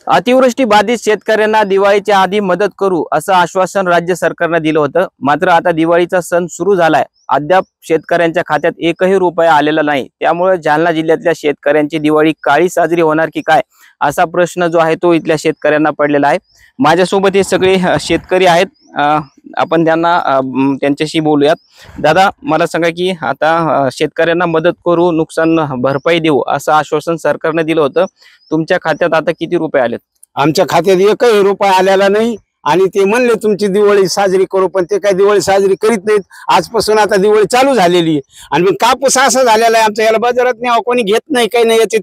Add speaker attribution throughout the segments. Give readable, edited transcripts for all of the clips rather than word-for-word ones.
Speaker 1: अतिवृष्टी बाधित शेतकऱ्यांना दिवाळीच्या आधी मदत करू असं आश्वासन राज्य सरकारने दिलं होतं। मात्र आता दिवाळीचा सण सुरू झालाय, अद्याप शेतकऱ्यांच्या खात्यात एकही रुपया आलेला नाही। त्यामुळे जालना जिल्ह्यातल्या शेतकऱ्यांची दिवाळी काळी साजरी होणार की काय असा प्रश्न जो आहे तो इथल्या शेतकऱ्यांना पडलेला आहे। माझ्यासोबत हे सगळे शेतकरी आहेत, आपण त्यांच्याशी बोलूयात। दादा, मला सांगा की आता शेतकऱ्यांना मदत करू, नुकसान भरपाई देऊ असं आश्वासन सरकारने दिलं होतं। तुमच्या खात्यात आता किती रुपये आलेत?
Speaker 2: आमच्या खात्यात एकही रुपया आलेला नाही आणि ते म्हणले तुमची दिवाळी साजरी करू, पण ते काही दिवाळी साजरी करीत नाहीत। आजपासून आता दिवाळी चालू झालेली आहे आणि मग कापूस असा झालेला आहे आमच्या, याला बाजारात नाही कोणी घेत नाही, काही नाही। याचे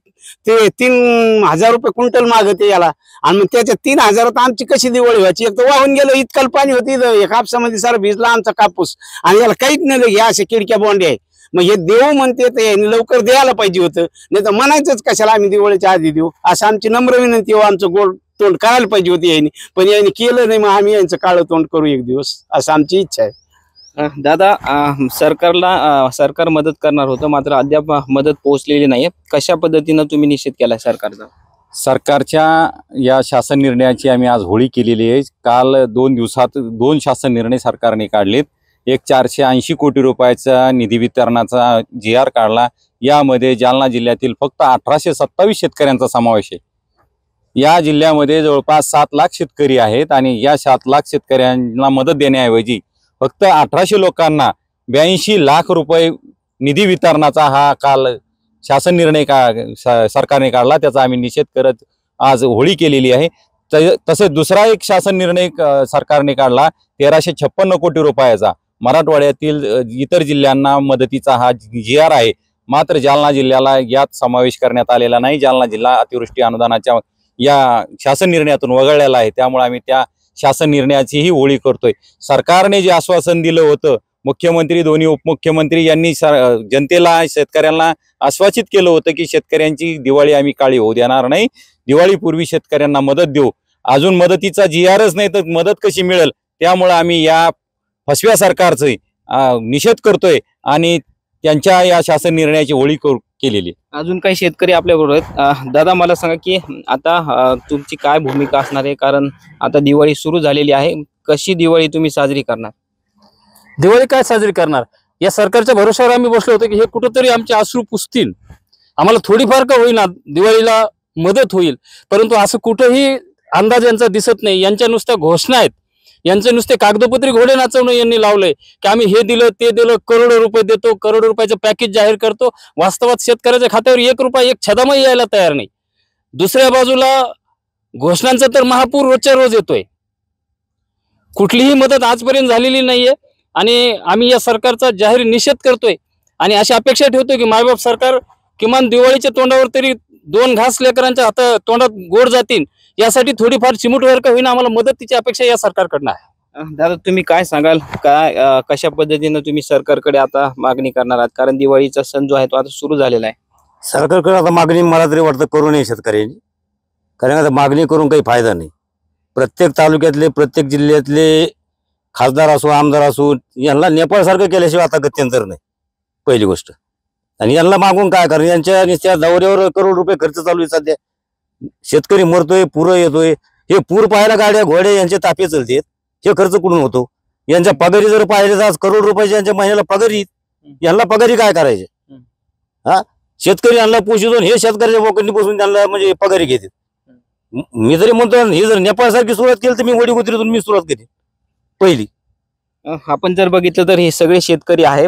Speaker 2: ते 3000 रुपये क्विंटल मागते याला, आणि मग त्याच्या 3000 आमची कशी दिवाळी व्हायची? एक तर वाहून गेलो, इतकं पाणी होती कापसामध्ये, सारा भिजला आमचा कापूस आणि याला काहीच नाही। हे असे खिडक्या बोंडे आहे, मग हे देऊ म्हणते ते लवकर द्यायला पाहिजे होतं, नाही तर म्हणायचंच कशाला आम्ही दिवाळीच्या आधी देऊ, असं आमची नम्र विनंती हो। आमचं गोड तोंड करायला पाहिजे होती यांनी, पण यांनी केलं नाही, मग आम्ही यांचं काळं तोंड करू एक दिवस, असं आमची इच्छा आहे।
Speaker 1: दादा, सरकार मदत करणार होतं, मात्र अद्याप मदत पोहोचलेली नाही। कशा पद्धतीने तुम्ही निषेध केलाय सरकारचा?
Speaker 3: सरकारच्या या शासन निर्णयाची आम्ही आज होळी केलेली आहे। काल 2 दिवसात 2 शासन निर्णय सरकारने काढलेत। एक 480 कोटी रुपयाचा निधी वितरणाचा GR काढला। यामध्ये जालना जिल्ह्यातील फक्त 1827 शेतकऱ्यांचा समावेश आहे। या जिल्ह्यामध्ये जवळपास 7 लाख शेतकरी आहेत आणि या 7 लाख शेतकऱ्यांना मदत देण्याऐवजी फक्त 1800 लोकांना 82 लाख रुपये निधी वितरणाचा हा काल शासन निर्णय सरकारने काढला। त्याचा आम्ही निषेध करत आज होळी केलेली आहे। तसेच दुसरा एक शासन निर्णय सरकारने काढला 1356 कोटी रुपयाचा मराठवाड्यातील इतर जिल्ह्यांना मदतीचा हा GR आहे। मात्र जालना जिल्ह्याला यात समावेश करण्यात आलेला नाही। जालना जिल्हा अतिवृष्टी अनुदानाच्या या शासन निर्णयातून वगळलेला आहे, त्यामुळे आम्ही त्या शासन निर्णयाचीही होळी करतोय। सरकारने जे आश्वासन दिलं होतं, मुख्यमंत्री दोन्ही उपमुख्यमंत्री यांनी जनतेला शेतकऱ्यांना आश्वासित केलं होतं की शेतकऱ्यांची दिवाळी आम्ही काळी होऊ देणार नाही, दिवाळीपूर्वी शेतकऱ्यांना मदत देऊ। अजून मदतीचा GRच नाही तर मदत कशी मिळेल? त्यामुळे आम्ही या फसव्या सरकारचा निषेध करतोय आणि त्यांच्या या शासन निर्णयाची होळी केलेली।
Speaker 1: अजून काही शेतकरी आपल्याबरोबर आहेत। दादा, मला सांगा की आता तुमची काय भूमिका असणार आहे? कारण आता दिवाळी सुरू झालेली आहे, कशी दिवाळी तुम्ही साजरी करणार?
Speaker 4: दिवाळी काय साजरी करणार? या सरकारच्या भरोश्यावर आम्ही बसलो होतो की हे कुठंतरी आमचे अश्रू पुसतील, आम्हाला थोडीफार का होईना दिवाळीला मदत होईल, परंतु असं कुठेही अंदाज यांचा दिसत नाही। यांच्या नुसत्या घोषणा आहेत, यांचे नुसते कागदोपत्री घोडे नाचवणं यांनी लावलंय की आम्ही हे दिलं ते दिलं, करोडो रुपये देतो, करोडो रुपयाचं पॅकेज जाहीर करतो। वास्तवात शेतकऱ्याच्या खात्यावर 1 रुपया 1 छदामही यायला तयार नाही। दुसऱ्या बाजूला घोषणांचा तर महापूर रोजच्या रोज येतोय, कुठलीही मदत आजपर्यंत झालेली नाहीये आणि आम्ही या सरकारचा जाहीर निषेध करतोय आणि अशी अपेक्षा ठेवतोय की मायबाप सरकार किमान दिवाळीच्या तोंडावर तरी 2 घास लेकरांच्या तोंडात गोड जातील, यासाठी थोडीफार चिमूटभर का होईना आम्हाला मदतीची अपेक्षा या सरकारकडनं आहे।
Speaker 1: दादा, तुम्ही काय सांगाल, कशा पद्धतीने तुम्ही सरकारकडे आता मागणी करणार आहात? कारण दिवाळीचा सण जो आहे तो आता सुरू झालेला आहे।
Speaker 5: सरकारकडे आता मागणी मला तरी वाटतं करू नये शेतकऱ्यांनी, कारण आता मागणी करून काही फायदा नाही। प्रत्येक तालुक्यातले, प्रत्येक जिल्ह्यातले खासदार असो, आमदार असो, यांना नेपाळसारखं केल्याशिवाय आता गत्यंतर नाही, पहिली गोष्ट। आणि यांना मागून काय कारण? यांच्या नुसत्या दौऱ्यावर करोड रुपये खर्च चालू आहे सध्या। शेतकरी मरतोय, पूर येतोय, हे पूर पाहायला गाड्या घोडे यांचे तापे चलतेत, हे खर्च कुठून होतो? यांच्या पगारी जर पाहिले तर आज करोड रुपयाचे यांच्या महिन्याला पगारी, यांना पगारी काय करायचे? हा, शेतकरी यांना पोषितो, हे शेतकऱ्याच्या बोकंडी बसून त्यांना म्हणजे पगारी घेतात। मी तरी म्हणतो हे जर नेपाळसारखी सुरुवात केली तर मी वडीगोत्रीतून मी सुरुवात केली पहिली।
Speaker 1: आपण जर बघितलं तर हे सगळे शेतकरी आहे,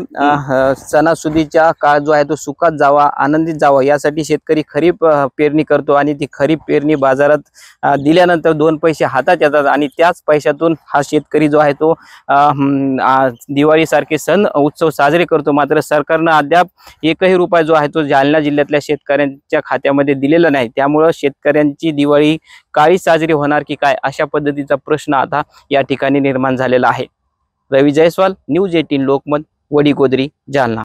Speaker 1: सणासुदीचा काळ जो आहे तो सुखात जावा, आनंदित जावा यासाठी शेतकरी खरीप पेरणी करतो आणि ती खरीप पेरणी बाजारात दिल्यानंतर 2 पैसे हातात येतात आणि त्याच पैशातून हा शेतकरी जो आहे तो दिवाळीसारखे सण उत्सव साजरे करतो। मात्र सरकारनं अद्याप एकही रुपया जो आहे तो जालना जिल्ह्यातल्या शेतकऱ्यांच्या खात्यामध्ये दिलेला नाही। त्यामुळं शेतकऱ्यांची दिवाळी काळी साजरी होणार की काय अशा पद्धतीचा प्रश्न आता या ठिकाणी निर्माण झालेला आहे। रवी जयस्वाल, न्यूज 18 लोकमत, वडीगोद्री, जालना।